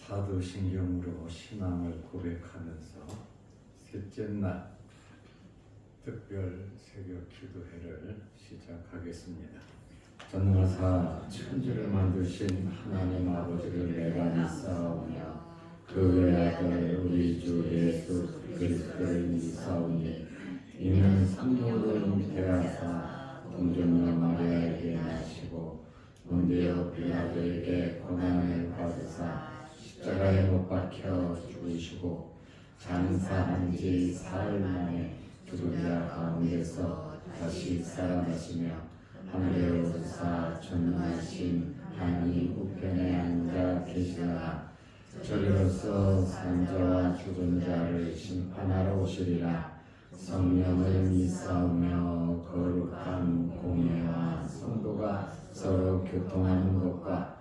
사도신경으로 신앙을 고백하면서 셋째 날 특별 새벽 기도회를 시작하겠습니다. 전능하사 천지를 만드신 하나님 아버지를 내가 믿사오며 그 외아들 우리 주 예수 그리스도를 믿사오니 이는 성령으로 잉태하사 동정녀 마리아에게 나시고 본디오 빌라도에게 고난을 받으사 십자가에 못 박혀 죽으시고 장사한 지 사흘 만에 죽은 자 가운데서 다시 살아나시며 하늘에 오르사 전능하신 하나님 우편에 앉아 계시다가 저리로서 산 자와 죽은 자를 심판하러 오시리라. 성령을 믿사오며 거룩한 공예와 성도가 서로 교통하는 것과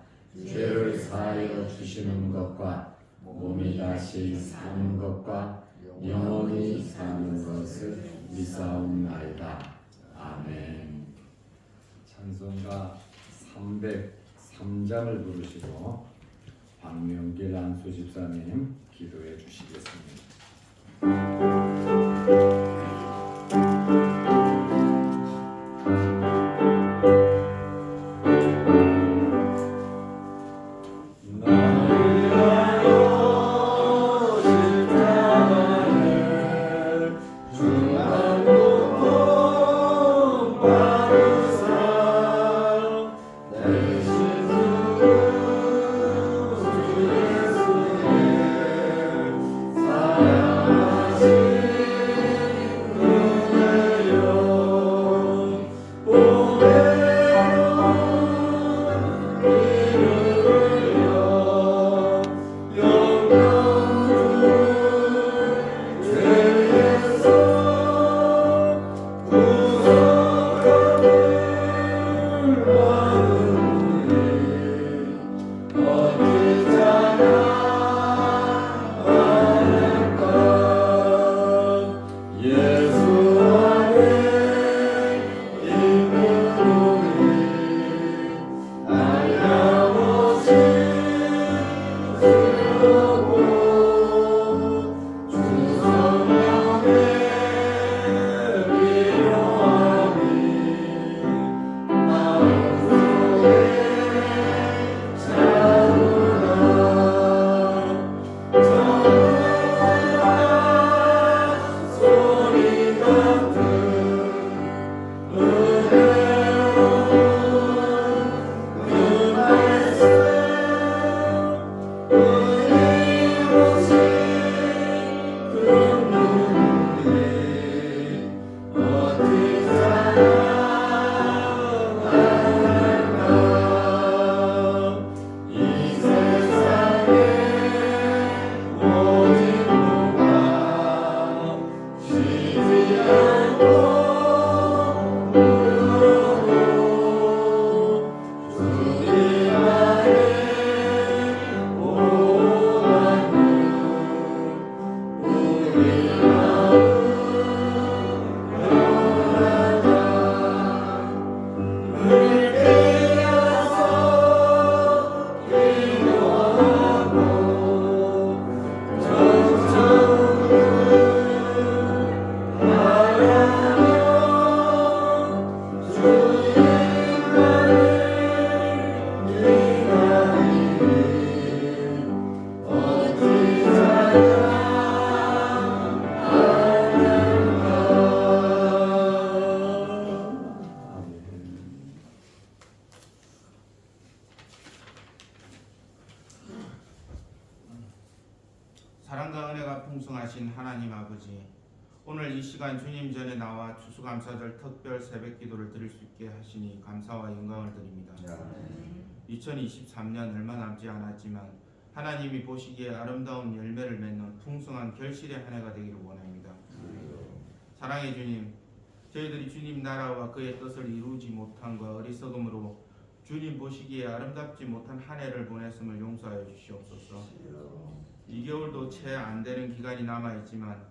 죄를 사하여 주시는 것과 몸이 다시 사는 것과 영원히 사는 것을 믿사옵나이다. 아멘. 찬송가 303장을 부르시고 박명길 안수집사님 기도해 주시겠습니다. 사랑과 은혜가 풍성하신 하나님 아버지, 오늘 이 시간 주님 전에 나와 추수감사절 특별 새벽 기도를 드릴 수 있게 하시니 감사와 영광을 드립니다. 2023년 얼마 남지 않았지만 하나님이 보시기에 아름다운 열매를 맺는 풍성한 결실의 한 해가 되기를 원합니다. 사랑의 주님, 저희들이 주님 나라와 그의 뜻을 이루지 못함과 어리석음으로 주님 보시기에 아름답지 못한 한 해를 보냈음을 용서하여 주시옵소서. 이 겨울도 채 안 되는 기간이 남아있지만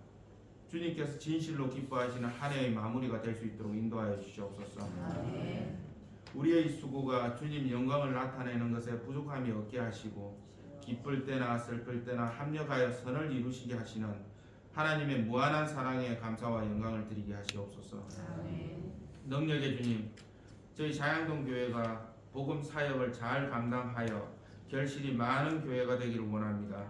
주님께서 진실로 기뻐하시는 한 해의 마무리가 될 수 있도록 인도하여 주시옵소서. 우리의 수고가 주님 영광을 나타내는 것에 부족함이 없게 하시고 기쁠 때나 슬플 때나 합력하여 선을 이루시게 하시는 하나님의 무한한 사랑에 감사와 영광을 드리게 하시옵소서. 능력의 주님, 저희 자양동 교회가 복음 사역을 잘 감당하여 결실이 많은 교회가 되기를 원합니다.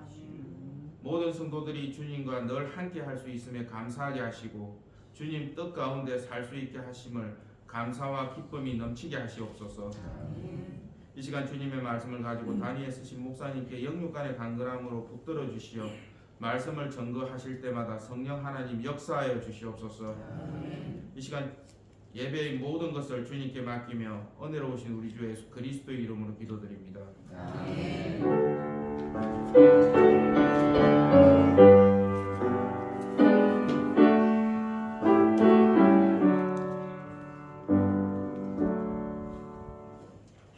모든 성도들이 주님과 늘 함께 할 수 있음에 감사하게 하시고 주님 뜻 가운데 살 수 있게 하심을 감사와 기쁨이 넘치게 하시옵소서. 이 시간 주님의 말씀을 가지고 단위에 쓰신 목사님께 영육간의 간절함으로 붙들어 주시어 말씀을 증거하실 때마다 성령 하나님 역사하여 주시옵소서. 이 시간 예배의 모든 것을 주님께 맡기며 은혜로우신 우리 주 예수 그리스도의 이름으로 기도드립니다.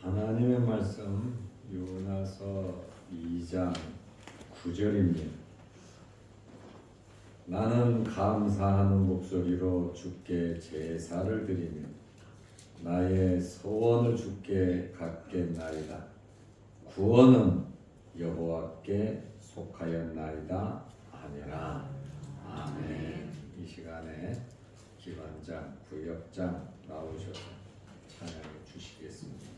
하나님의 말씀 요나서 2장 9절입니다. 나는 감사하는 목소리로 주께 제사를 드리며 나의 소원을 주께 갖겠나이다. 구원은 여호와께 속하였나이다 하니라. 아멘. 이 시간에 기관장, 구역장 나오셔서 찬양해 주시겠습니다.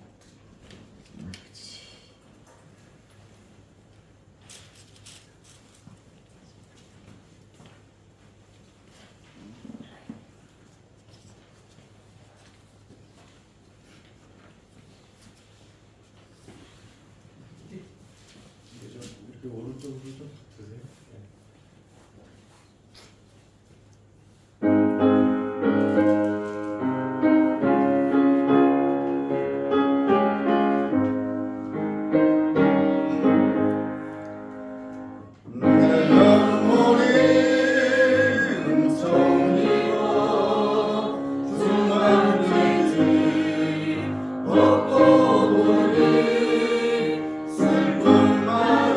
이렇게 오른쪽으로 좀 드세요. 슬픈 마음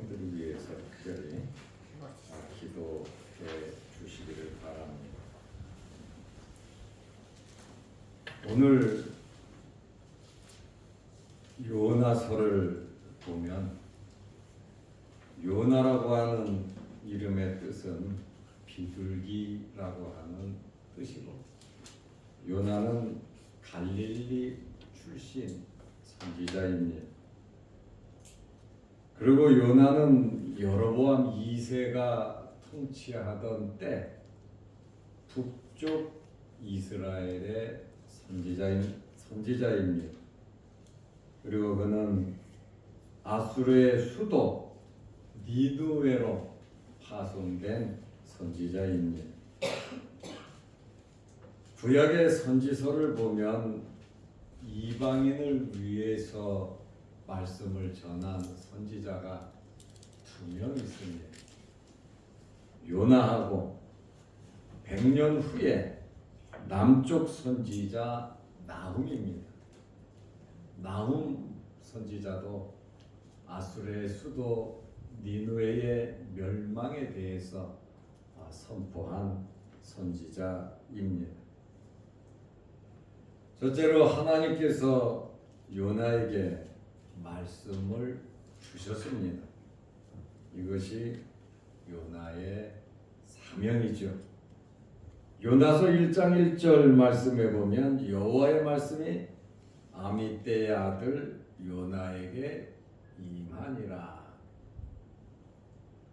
백성들을 위해서 특별히 기도해 주시기를 바랍니다. 오늘 요나서를 보면 요나라고 하는 이름의 뜻은 비둘기라고 하는 뜻이고, 요나는 갈릴리 출신 선지자입니다. 그리고 요나는 여로보암 2세가 통치하던 때 북쪽 이스라엘의 선지자입니다. 그리고 그는 아수르의 수도 니느웨로 파송된 선지자입니다. 구약의 선지서를 보면 이방인을 위해서 말씀을 전한 선지자가 2명 있습니다. 요나하고 100년 후에 남쪽 선지자 나훔입니다. 나훔 선지자도 아수르의 수도 니느웨의 멸망에 대해서 선포한 선지자입니다. 첫째로 하나님께서 요나에게 말씀을 주셨습니다. 이것이 요나의 사명이죠. 요나서 1장 1절 말씀에 보면 여호와의 말씀이 아미떼의 아들 요나에게 임하니라.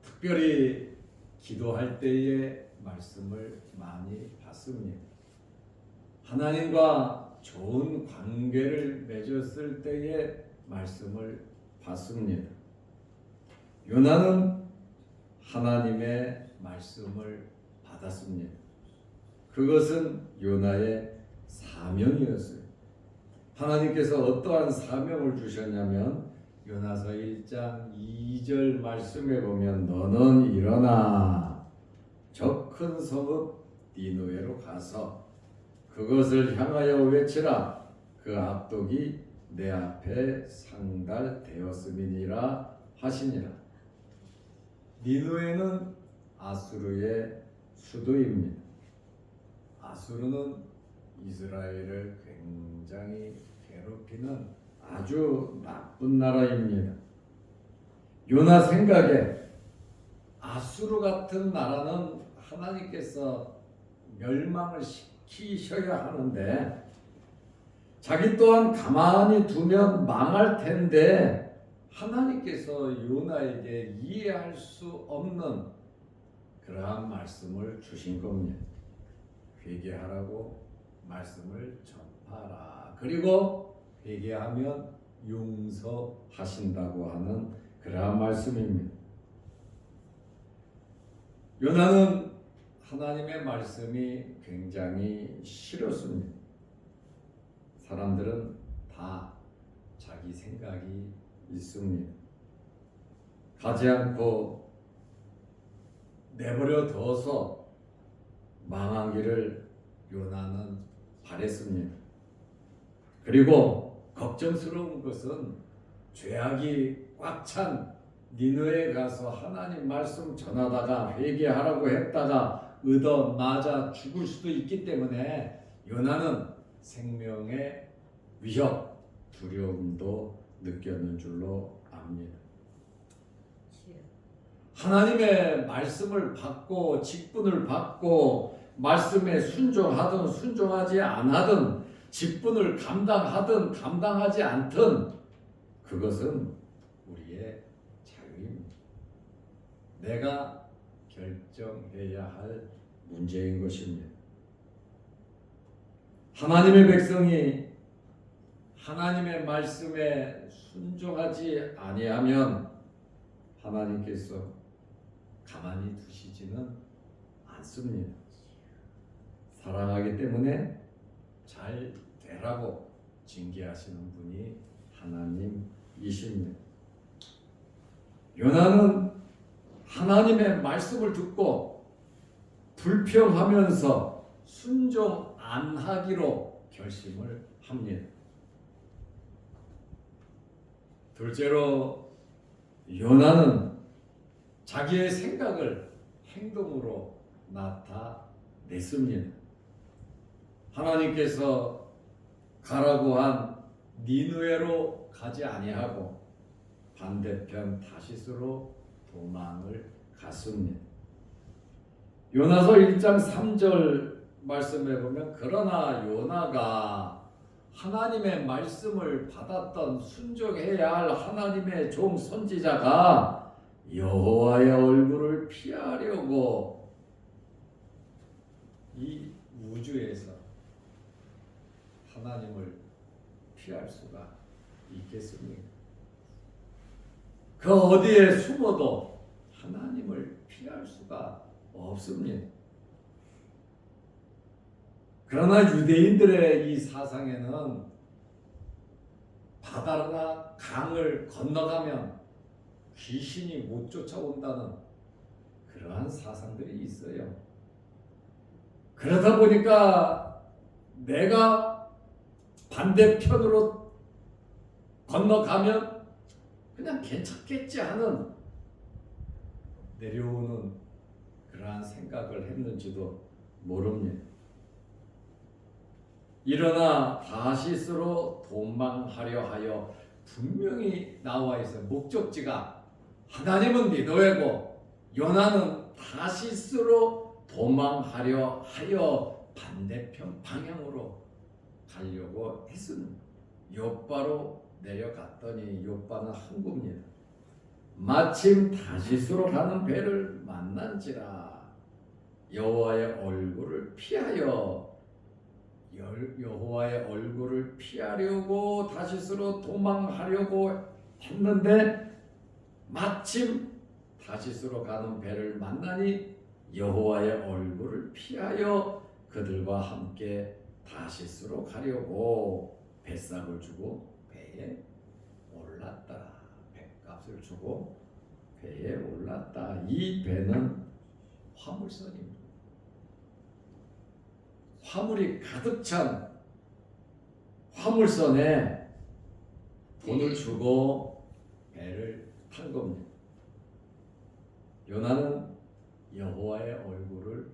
특별히 기도할 때에 말씀을 많이 받습니다. 하나님과 좋은 관계를 맺었을 때에 말씀을 받습니다. 요나는 하나님의 말씀을 받았습니다. 그것은 요나의 사명이었어요. 하나님께서 어떠한 사명을 주셨냐면 요나서 1장 2절 말씀에 보면 너는 일어나 저 큰 성읍 니느웨로 가서 그것을 향하여 외치라. 그 압독이 내 앞에 상달되었음이니라 하시니라. 니느웨는 아수르의 수도입니다. 아수르는 이스라엘을 굉장히 괴롭히는 아주 나쁜 나라입니다. 요나 생각에 아수르 같은 나라는 하나님께서 멸망을 시키셔야 하는데 자기 또한 가만히 두면 망할 텐데 하나님께서 요나에게 이해할 수 없는 그러한 말씀을 주신 겁니다. 회개하라고 말씀을 전파하라. 그리고 회개하면 용서하신다고 하는 그러한 말씀입니다. 요나는 하나님의 말씀이 굉장히 싫었습니다. 사람들은 다 자기 생각이 있습니다. 가지 않고 내버려 둬서 망하기를 요나는 바랬습니다. 그리고 걱정스러운 것은 죄악이 꽉 찬 니느웨에 가서 하나님 말씀 전하다가 회개하라고 했다가 얻어 맞아 죽을 수도 있기 때문에 요나는 생명의 위협, 두려움도 느꼈는 줄로 압니다. 하나님의 말씀을 받고 직분을 받고 말씀에 순종하든 순종하지 않하든 직분을 감당하든 감당하지 않든 그것은 우리의 자유입니다. 내가 결정해야 할 문제인 것입니다. 하나님의 백성이 하나님의 말씀에 순종하지 아니하면 하나님께서 가만히 두시지는 않습니다. 사랑하기 때문에 잘 되라고 징계하시는 분이 하나님이십니다. 요나는 하나님의 말씀을 듣고 불평하면서 순종 안 하기로 결심을 합니다. 둘째로 요나는 자기의 생각을 행동으로 나타냈습니다. 하나님께서 가라고 한 니느웨로 가지 아니하고 반대편 다시스로 도망을 갔습니다. 요나서 1장 3절 말씀해 보면 그러나 요나가 하나님의 말씀을 받았던 순종해야 할 하나님의 종 선지자가 여호와의 얼굴을 피하려고 이 우주에서 하나님을 피할 수가 있겠습니까? 그 어디에 숨어도 하나님을 피할 수가 없습니다. 그러나 유대인들의 이 사상에는 바다나 강을 건너가면 귀신이 못 쫓아온다는 그러한 사상들이 있어요. 그러다 보니까 내가 반대편으로 건너가면 그냥 괜찮겠지 하는 내려오는 그러한 생각을 했는지도 모릅니다. 일어나 다시스로 도망하려 하여 분명히 나와 있어요. 목적지가 하나님은 니느웨고 요나는 다시스로 도망하려 하여 반대편 방향으로 가려고 했습니다. 욥바로 내려갔더니 욥바는 항구입니다. 마침 다시스로 가는 배를 만난지라 여호와의 얼굴을 피하여 여호와의 얼굴을 피하려고 다시스로 도망하려고 했는데 마침 다시스로 가는 배를 만나니 여호와의 얼굴을 피하여 그들과 함께 다시스로 가려고 뱃삭을 주고 배에 올랐다. 배값을 주고 배에 올랐다. 이 배는 화물선입니다. 화물이 가득 찬 화물선에 돈을 주고 배를 탄 겁니다. 요나는 여호와의 얼굴을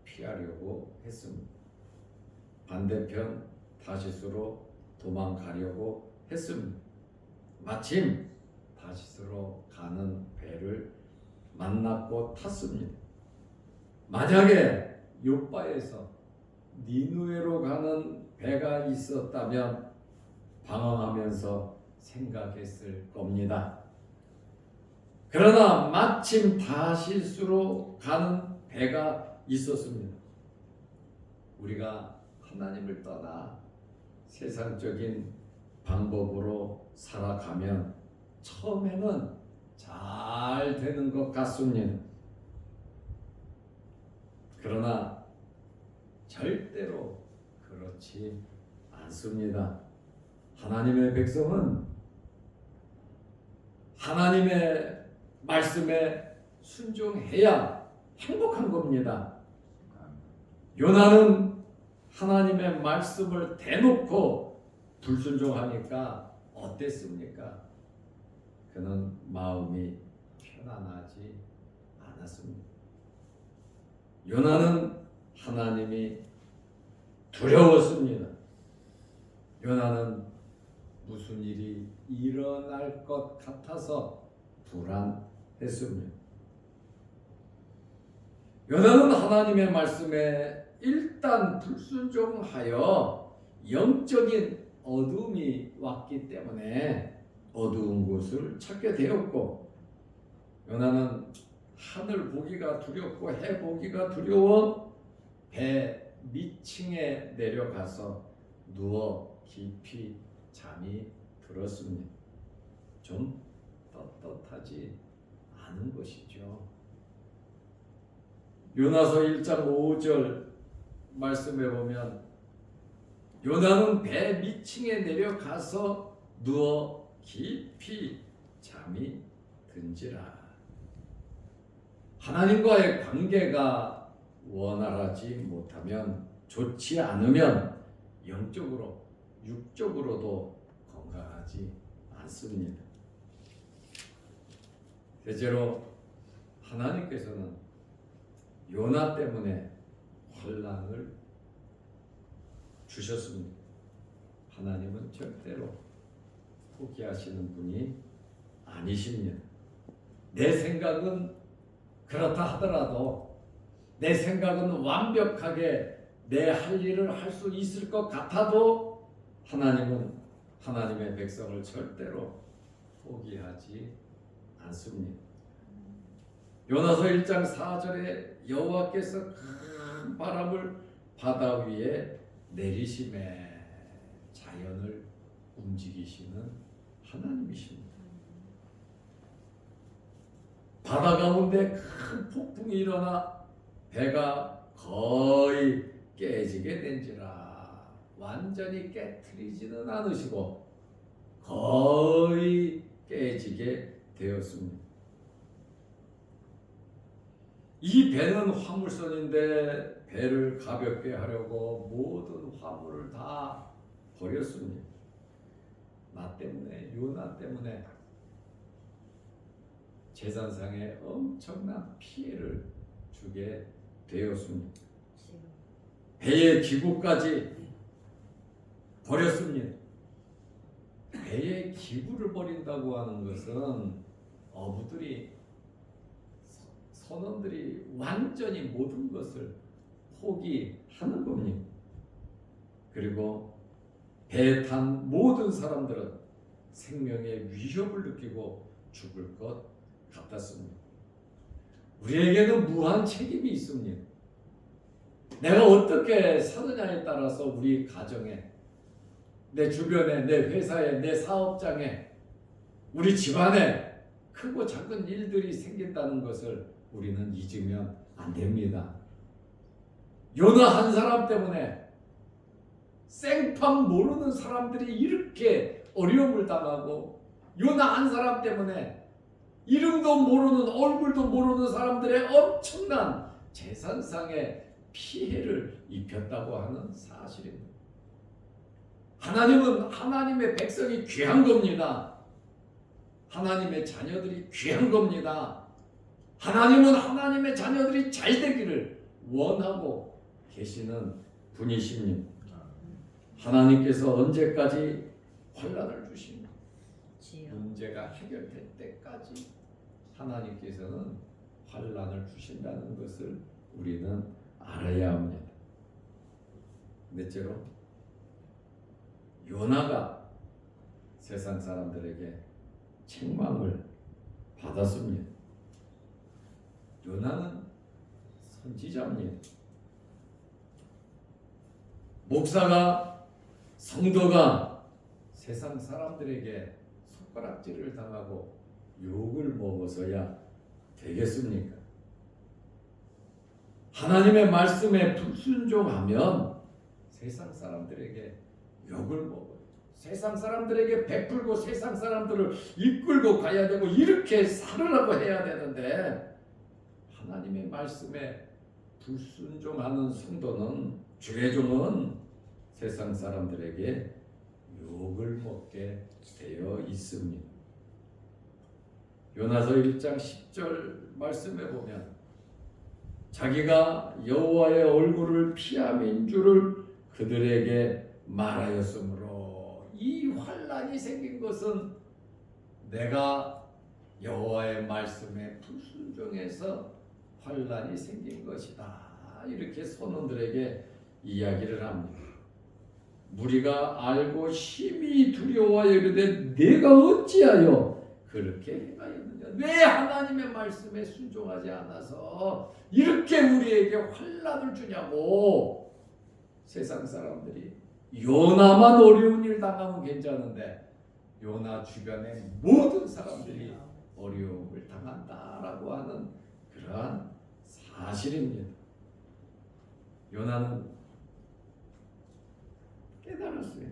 피하려고 했습니다. 반대편 다시스로 도망가려고 했습니다. 마침 다시스로 가는 배를 만났고 탔습니다. 만약에 욥바에서 니느웨로 가는 배가 있었다면 방황하면서 생각했을 겁니다. 그러나 마침 다시스로 가는 배가 있었습니다. 우리가 하나님을 떠나 세상적인 방법으로 살아가면 처음에는 잘 되는 것 같습니다. 그러나 절대로 그렇지 않습니다. 하나님의 백성은 하나님의 말씀에 순종해야 행복한 겁니다. 요나는 하나님의 말씀을 대놓고 불순종하니까 어땠습니까? 그는 마음이 편안하지 않았습니다. 요나는 하나님이 두려웠습니다. 요나는 무슨 일이 일어날 것 같아서 불안했습니다. 요나는 하나님의 말씀에 일단 불순종하여 영적인 어둠이 왔기 때문에 어두운 곳을 찾게 되었고, 요나는 하늘 보기가 두렵고 해 보기가 두려워 배 밑층에 내려가서 누워 깊이 잠이 들었습니다. 좀 떳떳하지 않은 것이죠. 요나서 1장 5절 말씀해 보면 요나는 배 밑층에 내려가서 누워 깊이 잠이 든지라. 하나님과의 관계가 원활하지 못하면, 좋지 않으면 영적으로 육적으로도 건강하지 않습니다. 대체로 하나님께서는 요나 때문에 환난을 주셨습니다. 하나님은 절대로 포기하시는 분이 아니십니다. 내 생각은 그렇다 하더라도, 내 생각은 완벽하게 내 할 일을 할 수 있을 것 같아도 하나님은 하나님의 백성을 절대로 포기하지 않습니다. 요나서 1장 4절에 여호와께서 큰 바람을 바다 위에 내리심에 자연을 움직이시는 하나님이십니다. 바다 가운데 큰 폭풍이 일어나 배가 거의 깨지게 된지라 완전히 깨트리지는 않으시고 거의 깨지게 되었습니다. 이 배는 화물선인데 배를 가볍게 하려고 모든 화물을 다 버렸습니다. 나 때문에, 요나 때문에 제산상에 엄청난 피해를 주게 되었습니다. 배의 기구까지 버렸습니다. 배의 기구를 버린다고 하는 것은 어부들이, 선원들이 완전히 모든 것을 포기하는 겁니다. 그리고 배에 탄 모든 사람들은 생명의 위협을 느끼고 죽을 것 같았습니다. 우리에게는 무한 책임이 있습니다. 내가 어떻게 사느냐에 따라서 우리 가정에, 내 주변에, 내 회사에, 내 사업장에, 우리 집안에 크고 작은 일들이 생긴다는 것을 우리는 잊으면 안 됩니다. 요나 한 사람 때문에 생판 모르는 사람들이 이렇게 어려움을 당하고, 요나 한 사람 때문에 이름도 모르는, 얼굴도 모르는 사람들의 엄청난 재산상의 피해를 입혔다고 하는 사실입니다. 하나님은 하나님의 백성이 귀한 겁니다. 하나님의 자녀들이 귀한 겁니다. 하나님은 하나님의 자녀들이 잘 되기를 원하고 계시는 분이십니다. 하나님께서 언제까지 환난을 주십니까? 문제가 해결될 때까지 하나님께서는 환난을 주신다는 것을 우리는 알아야 합니다. 넷째로, 요나가 세상 사람들에게 책망을 받았습니다. 요나는 선지자입니다. 목사가, 성도가 세상 사람들에게 손가락질을 당하고 욕을 먹어서야 되겠습니까? 하나님의 말씀에 불순종하면 세상 사람들에게 욕을 먹어요. 세상 사람들에게 베풀고 세상 사람들을 이끌고 가야 되고 이렇게 살으라고 해야 되는데, 하나님의 말씀에 불순종하는 성도는, 주의 종은 세상 사람들에게 욕을 먹게 되어 있습니다. 요나서 1장 10절 말씀에 보면 자기가 여호와의 얼굴을 피함인 줄을 그들에게 말하였으므로, 이 환난이 생긴 것은 내가 여호와의 말씀에 불순종해서 환난이 생긴 것이다. 이렇게 선원들에게 이야기를 합니다. 무리가 알고 심히 두려워하여 이르되 내가 어찌하여 그렇게 행하였느냐? 왜 하나님의 말씀에 순종하지 않아서 이렇게 우리에게 환난을 주냐고. 세상 사람들이 요나만 어려운 일 당하면 괜찮은데 요나 주변의 모든 사람들이 어려움을 당한다라고 하는 그러한 사실입니다. 요나는 깨달았어요.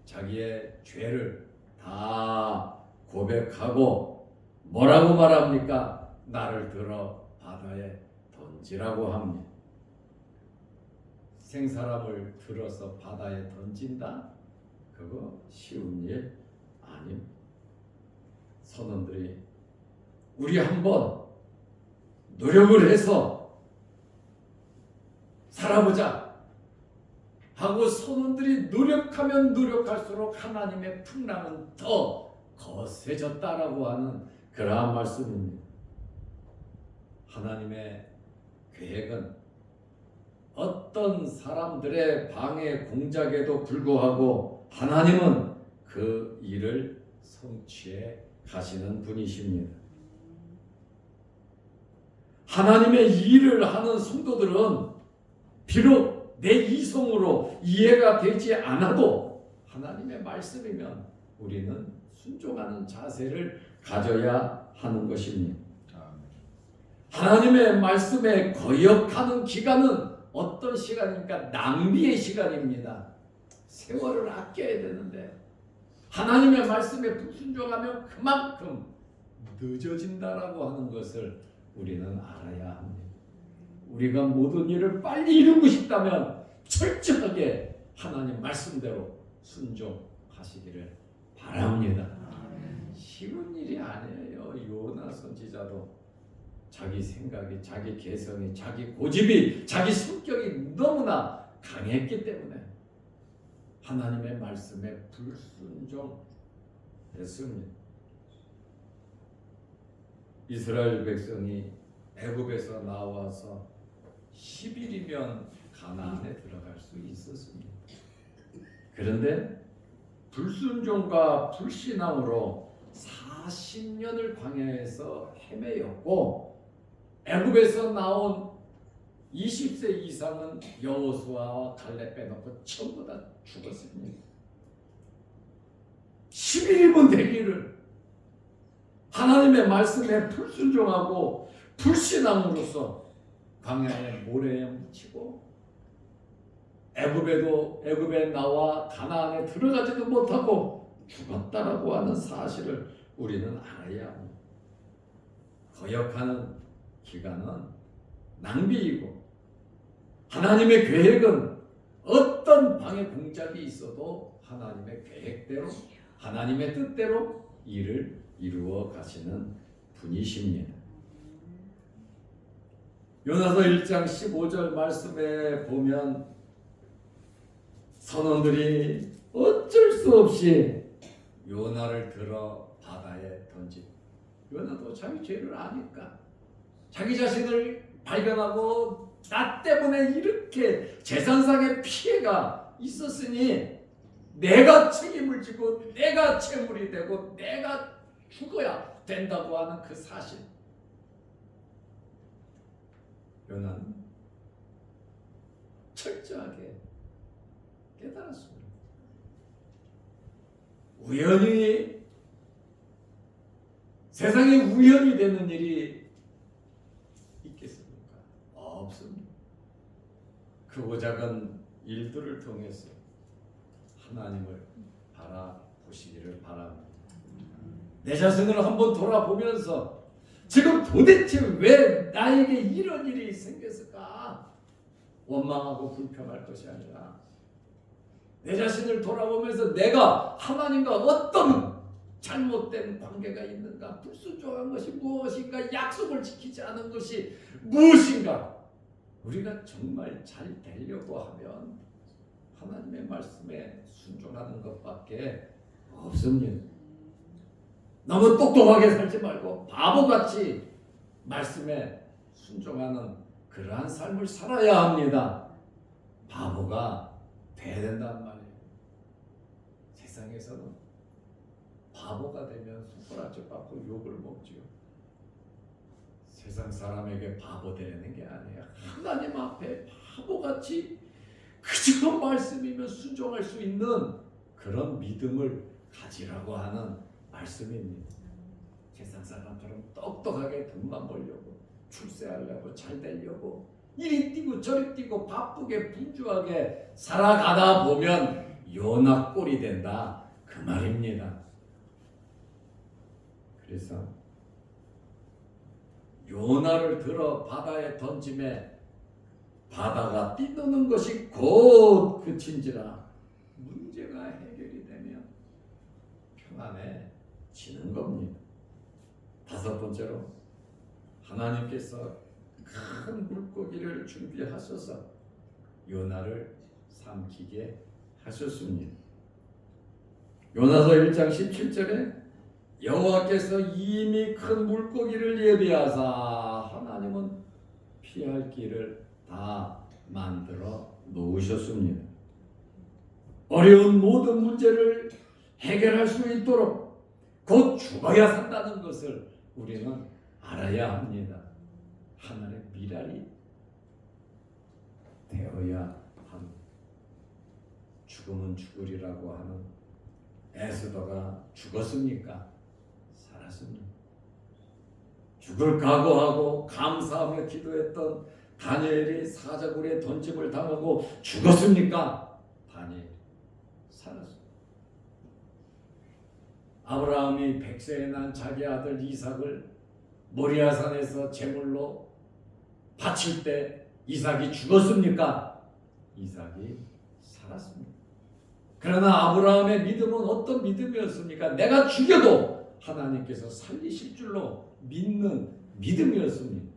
자기의 죄를 다 고백하고 뭐라고 말합니까? 나를 들어 바다에 던지라고 합니다. 생사람을 들어서 바다에 던진다? 그거 쉬운 일 아닙니다. 선원들이 우리 한번 노력을 해서 살아보자 하고 선원들이 노력하면 노력할수록 하나님의 풍랑은 더 거세졌다라고 하는 그러한 말씀입니다. 하나님의 계획은 어떤 사람들의 방해 공작에도 불구하고 하나님은 그 일을 성취해 가시는 분이십니다. 하나님의 일을 하는 성도들은 비록 내 이성으로 이해가 되지 않아도 하나님의 말씀이면 우리는 순종하는 자세를 가져야 하는 것입니다. 하나님의 말씀에 거역하는 기간은 어떤 시간입니까? 낭비의 시간입니다. 세월을 아껴야 되는데 하나님의 말씀에 불순종하면 그만큼 늦어진다라고 하는 것을 우리는 알아야 합니다. 우리가 모든 일을 빨리 이루고 싶다면 철저하게 하나님 말씀대로 순종하시기를 바랍니다. 쉬운 일이 아니에요. 요나 선지자도 자기 생각이, 자기 개성이, 자기 고집이, 자기 성격이 너무나 강했기 때문에 하나님의 말씀에 불순종했습니다. 이스라엘 백성이 애굽에서 나와서 10일이면 가나안에 들어갈 수 있었습니다. 그런데 불순종과 불신앙으로 40년을 광야에서 헤매였고 애굽에서 나온 20세 이상은 여호수아와 갈렙 빼놓고 전부 다 죽었습니다. 11분 되기를 하나님의 말씀에 불순종하고 불신앙으로서 광야에 모래에 묻히고 애굽에 나와 가나안에 들어가지도 못하고 죽었다라고 하는 사실을 우리는 알아야 합니다. 거역하는 기간은 낭비이고 하나님의 계획은 어떤 방해 공작이 있어도 하나님의 계획대로 하나님의 뜻대로 일을 이루어 가시는 분이십니다. 요나서 1장 15절 말씀에 보면 선원들이 어쩔 수 없이 요나를 들어 바다에 던지고 요나도 자기 죄를 아니까 자기 자신을 발견하고 나 때문에 이렇게 재산상의 피해가 있었으니 내가 책임을 지고 내가 채물이 되고 내가 죽어야 된다고 하는 그 사실. 요나는 철저하게 깨달았습니다. 우연히 세상에 우연히 되는 일이 있겠습니까? 없습니다. 크고 작은 일들을 통해서 하나님을 바라보시기를 바랍니다. 내 자신을 한번 돌아보면서 지금 도대체 왜 나에게 이런 일이 생겼을까? 원망하고 불평할 것이 아니라 내 자신을 돌아보면서 내가 하나님과 어떤 잘못된 관계가 있는가? 불순종한 것이 무엇인가? 약속을 지키지 않은 것이 무엇인가? 우리가 정말 잘 되려고 하면 하나님의 말씀에 순종하는 것밖에 없습니다. 너무 똑똑하게 살지 말고 바보같이 말씀에 순종하는 그러한 삶을 살아야 합니다. 바보가 돼야 된단 말이에요. 세상에서는 바보가 되면 손가락질 받고 욕을 먹지요. 세상 사람에게 바보 되는 게 아니에요. 하나님 앞에 바보같이 그저 말씀이면 순종할 수 있는 그런 믿음을 가지라고 하는 말씀입니다. 세상 사람처럼 똑똑하게 돈만 벌려고 출세하려고 잘 되려고 이리 뛰고 저리 뛰고 바쁘게 분주하게 살아가다 보면 요나 꼴이 된다 그 말입니다. 그래서 요나를 들어 바다에 던짐에 바다가 뛰노는 것이 곧 그친지라 문제가 해결이 되면 평안해지는 겁니다. 다섯 번째로 하나님께서 큰 물고기를 준비하셔서 요나를 삼키게 하셨습니다. 요나서 1장 17절에 여호와께서 이미 큰 물고기를 예비하사 하나님은 피할 길을 다 만들어 놓으셨습니다. 어려운 모든 문제를 해결할 수 있도록 곧 죽어야 산다는 것을 우리는 알아야 합니다. 하늘의 미랄이 되어야 합니다. 죽으면 죽으리라고 하는 에스더가 죽었습니까? 살았습니다. 죽을 각오하고 감사하며 기도했던 다니엘이 사자굴에 던짐을 당하고 죽었습니까? 다니엘 살았습니다. 아브라함이 100세에 난 자기 아들 이삭을 모리아산에서 제물로 바칠 때 이삭이 죽었습니까? 이삭이 살았습니다. 그러나 아브라함의 믿음은 어떤 믿음이었습니까? 내가 죽여도 하나님께서 살리실 줄로 믿는 믿음이었습니다.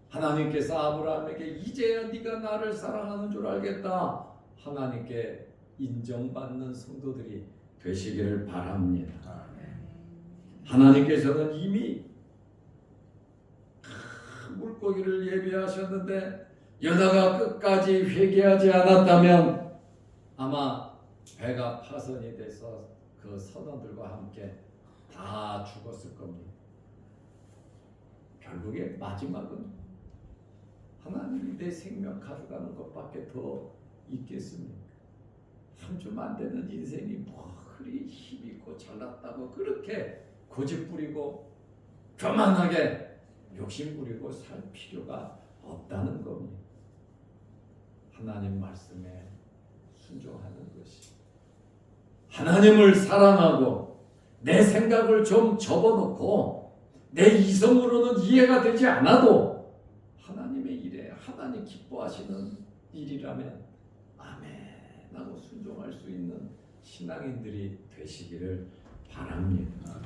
하나님께서 아브라함에게 이제야 네가 나를 사랑하는 줄 알겠다. 하나님께 인정받는 성도들이 되시기를 바랍니다. 하나님께서는 이미 큰 물고기를 예비하셨는데 요나가 끝까지 회개하지 않았다면 아마 배가 파손이 돼서 그 선원들과 함께 다 죽었을 겁니다. 결국에 마지막은 하나님이 내 생명 가져가는 것밖에 더 있겠습니까? 한 줌 안 되는 인생이 뭐 그리 힘있고 잘났다고 그렇게 고집부리고 교만하게 욕심부리고 살 필요가 없다는 겁니다. 하나님 말씀에 순종하는 것이, 하나님을 사랑하고 내 생각을 좀 접어놓고 내 이성으로는 이해가 되지 않아도 하나님의 일에 하나님 기뻐하시는 일이라면 아멘 하고 순종할 수 있는 신앙인들이 되시기를 바랍니다.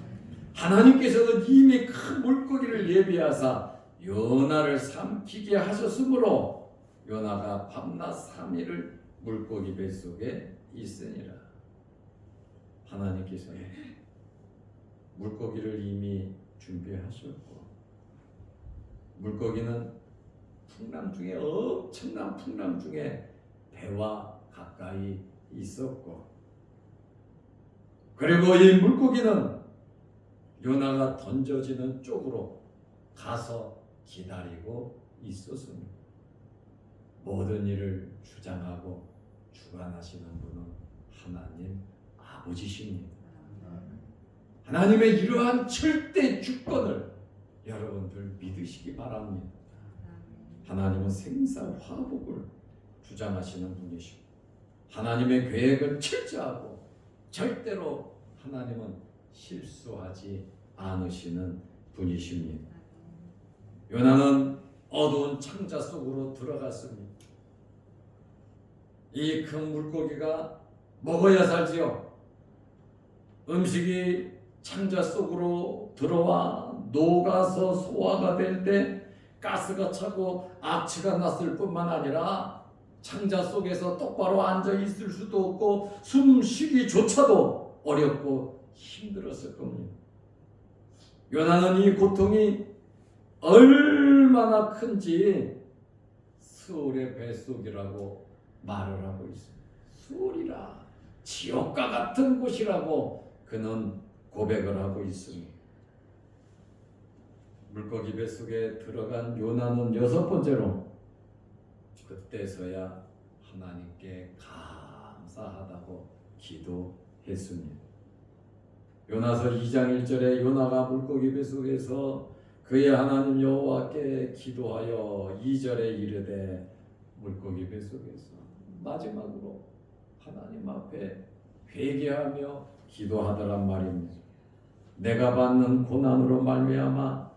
하나님께서는 이미 큰 물고기를 예비하사 요나를 삼키게 하셨으므로 요나가 밤낮 3일을 물고기 뱃속에 있으니라. 하나님께서는 물고기를 이미 준비하셨고, 물고기는 풍랑 중에 엄청난 풍랑 중에 배와 가까이 있었고, 그리고 이 물고기는 요나가 던져지는 쪽으로 가서 기다리고 있었습니다. 모든 일을 주장하고 주관하시는 분은 하나님 아버지십니다. 하나님의 이러한 절대 주권을 여러분들 믿으시기 바랍니다. 하나님은 생사화복을 주장하시는 분이시고 하나님의 계획은 철저하고 절대로 하나님은 실수하지 않으시는 분이십니다. 요나는 어두운 창자 속으로 들어갔습니다. 이 큰 물고기가 먹어야 살지요. 음식이 창자 속으로 들어와 녹아서 소화가 될 때 가스가 차고 악취가 났을 뿐만 아니라 창자 속에서 똑바로 앉아 있을 수도 없고 숨 쉬기조차도 어렵고 힘들었을 겁니다. 요나는 이 고통이 얼마나 큰지 수월의 뱃속이라고 말을 하고 있습니다. 수월이라 지옥과 같은 곳이라고 그는 고백을 하고 있습니다. 물고기 뱃속에 들어간 요나는 6번째로 그때서야 하나님께 감사하다고 기도했습니다. 요나서 2장 1절에 요나가 물고기 뱃속에서 그의 하나님 여호와께 기도하여 2절에 이르되 물고기 뱃속에서 마지막으로 하나님 앞에 회개하며 기도하더란 말입니다. 내가 받는 고난으로 말미암아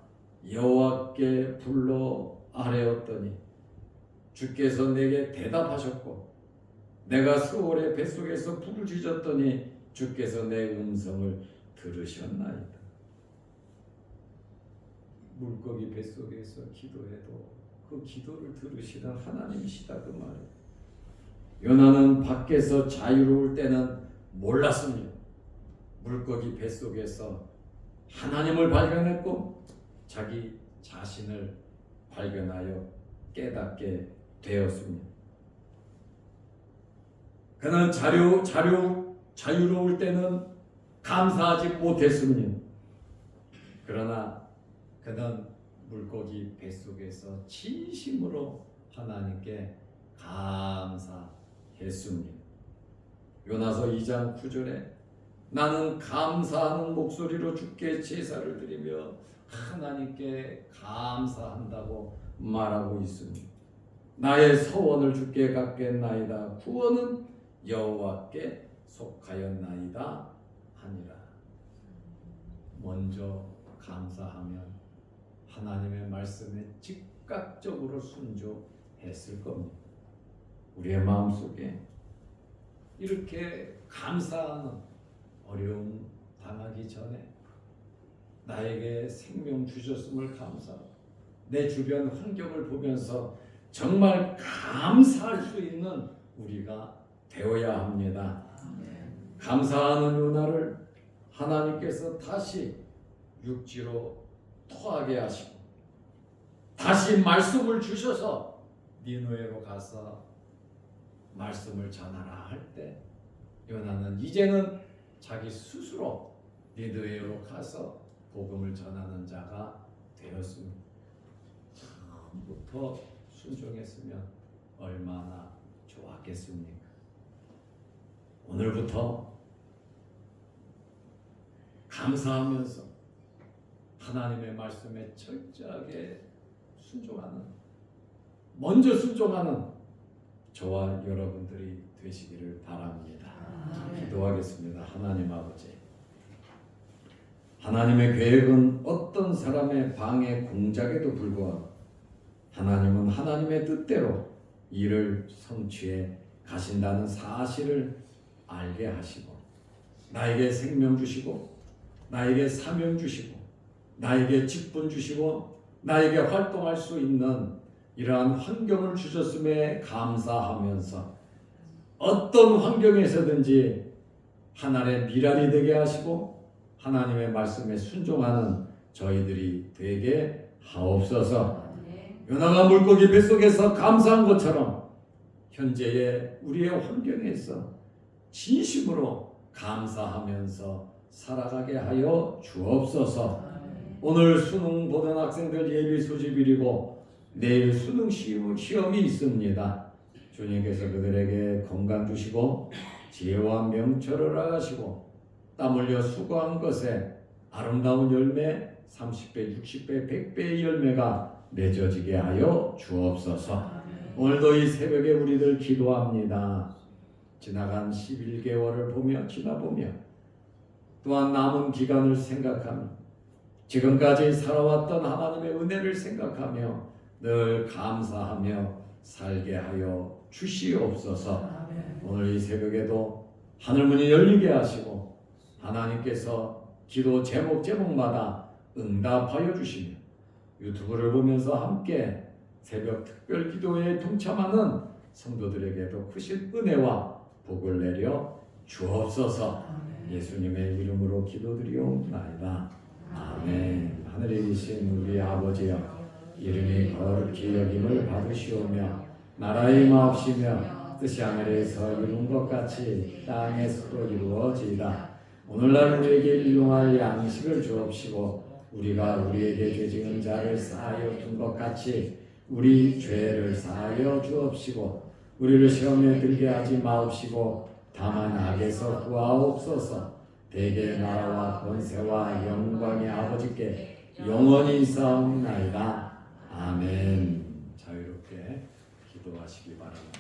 여호와께 불러 아뢰었더니 주께서 내게 대답하셨고 내가 수월의 뱃속에서 부르짖었더니 주께서 내 음성을 들으셨나이다. 물고기 뱃속에서 기도해도 그 기도를 들으시는 하나님이시다 그 말이에요. 요나는 밖에서 자유로울 때는 몰랐습니다. 물고기 뱃속에서 하나님을 발견했고 자기 자신을 발견하여 깨닫게 되었습니다. 그는 자유로울 때는 감사하지 못했습니다. 그러나 그는 물고기 뱃속에서 진심으로 하나님께 감사했습니다. 요나서 2장 9절에 나는 감사하는 목소리로 주께 제사를 드리며 하나님께 감사한다고 말하고 있습니다. 나의 서원을 주께 갚겠나이다. 구원은 여호와께 속하였나이다 하니라. 먼저 감사하면 하나님의 말씀에 즉각적으로 순종했을 겁니다. 우리의 마음속에 이렇게 감사하는 어려움 당하기 전에 나에게 생명 주셨음을 감사하고 내 주변 환경을 보면서 정말 감사할 수 있는 우리가 되어야 합니다. 감사하는 요나를 하나님께서 다시 육지로 토하게 하시고 다시 말씀을 주셔서 니느웨로 가서 말씀을 전하라 할 때 요나는 이제는 자기 스스로 니느웨로 가서 복음을 전하는 자가 되었습니다. 처음부터 순종했으면 얼마나 좋았겠습니까? 오늘부터 감사하면서 하나님의 말씀에 철저하게 순종하는, 먼저 순종하는 저와 여러분들이 되시기를 바랍니다. 기도하겠습니다. 하나님 아버지, 하나님의 계획은 어떤 사람의 방해 공작에도 불구하고 하나님은 하나님의 뜻대로 일을 성취해 가신다는 사실을 알게 하시고 나에게 생명 주시고 나에게 사명 주시고 나에게 직분 주시고 나에게 활동할 수 있는 이러한 환경을 주셨음에 감사하면서 어떤 환경에서든지 하나님의 미랄이 되게 하시고 하나님의 말씀에 순종하는 저희들이 되게 하옵소서. 요나가 물고기 뱃속에서 감사한 것처럼 현재의 우리의 환경에서 진심으로 감사하면서 살아가게 하여 주옵소서. 오늘 수능 보던 학생들 예비 소집일이고 내일 수능 시험이 있습니다. 주님께서 그들에게 건강 주시고 지혜와 명철을 허락하시고 땀 흘려 수고한 것에 아름다운 열매 30배, 60배, 100배의 열매가 맺어지게 하여 주옵소서. 오늘도 이 새벽에 우리들 기도합니다. 지나간 11개월을 보며 지나보며 또한 남은 기간을 생각하며 지금까지 살아왔던 하나님의 은혜를 생각하며 늘 감사하며 살게 하여 주시옵소서. 오늘 이 새벽에도 하늘문이 열리게 하시고 하나님께서 기도 제목마다 응답하여 주시며 유튜브를 보면서 함께 새벽 특별 기도에 동참하는 성도들에게도 크신 은혜와 복을 내려 주옵소서. 예수님의 이름으로 기도드리옵나이다. 아멘. 하늘에 계신 우리 아버지여, 이름이 거룩히 여김을 받으시오며 나라의 마옵시며 뜻이 하늘에서 이룬 것 같이 땅에서도 이루어지이다. 오늘날 우리에게 일용할 양식을 주옵시고 우리가 우리에게 죄 지은 자를 사하여 준 것 같이 우리 죄를 사하여 주옵시고 우리를 시험에 들게 하지 마옵시고 다만 악에서 구하옵소서. 대개 나라와 권세와 영광의 아버지께 영원히 있사옵나이다. 아멘. 자유롭게 기도하시기 바랍니다.